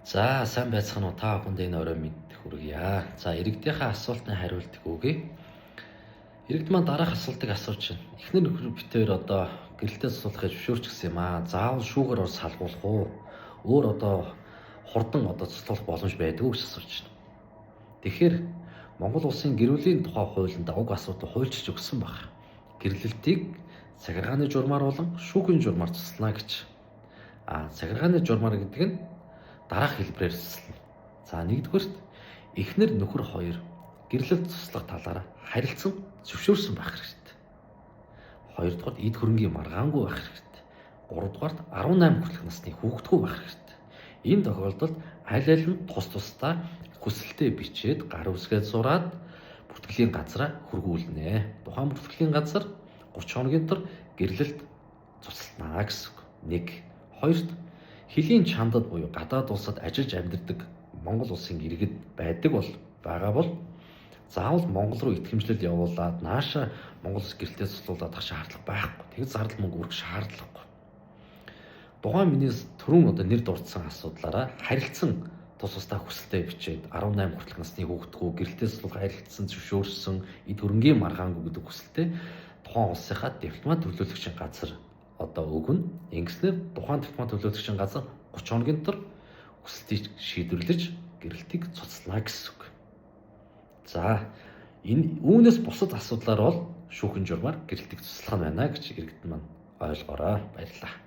За сайн байцгаана уу, та бүхэнд энэ орой мэд хүргье. За иргэдийнхээ асуултанд хариулт өгье. Иргэд маань дараах асуултыг асууж байна. Эхнэр нөхөр битээр одоо гэрэлтээ цуцлахыг зөвшөөрч гисэн юм аа. Заавал шүүгээр ор салгуулах уу? Өөр одоо хурдан одоо цуцлах боломж байдгүй гэж асууж байна. Тэгэхээр Монгол улсын гэр бүлийн тухай хуулинд уг асуудал хуульчилж өгсөн баг. Гэрлэлтийг захиргааны журмаар болон шүүхийн журмаар цуцлана гэж. Захиргааны журмаар гэдэг нь дараах хэлбэрээр цуцлана. За нэгдүгээрт эхнэр нөхөр хоёр гэрлэлт туслах талаараа харилцан зөвшөөрсөн байх хэрэгтэй. Хоёрдугаар эд хөрөнгийн маргаангүй байх хэрэгтэй. Гуравдугаар 18 хүртэлх насны хүүхэдгүй байх хэрэгтэй. Энэ тохиолдолд аль аль нь тус тусдаа хүсэлтээ бичээд гар үсгээд зураад бүртгэлийн газараа хөргүүлнэ. Тухайн бүртгэлийн газар 30 хоногийн дотор гэрлэлт цуцлана гэсэн үг. 1. Хоёрт хөлийн чандад буюу гадаад улсад ажиллаж амьдардаг Монгол улсын иргэд байгаа бол заавал Монгол руу итгэмжлэл явуулаад нааша Монгол улс гэрэлтээ цуцлуулаад ах шаардлага байхгүй. Тэгж зардал мөнгө өргөх шаардлагагүй. Тухайн миний түрүүн одоо нэр дурдсан асуудлаараа харилцан тус тусдаа хүсэлтээ бичээд 18 хүртэлх насны хүүхэдгүй гэрэлтээ цуцлах харилцан зөвшөөрсөн эд хөрөнгийн маргаангүй гэдэг хүсэлтээ тухайн улсынхаа дипломат төлөөлөгчийн газар одоо өгнө. Ингэснээр тухайн дипломат төлөөлөгчийн газар 30 хоногийн дотор хүсэлтийг шийдвэрлэж гэрэлтийг цуцлана гэсэн үг. За энэ үүнээс бусад асуудлаар бол шүүхийн журмаар гэрэлтийг цуцлах нь байна гэж иргэд маань ойлгоорой. Баярлалаа.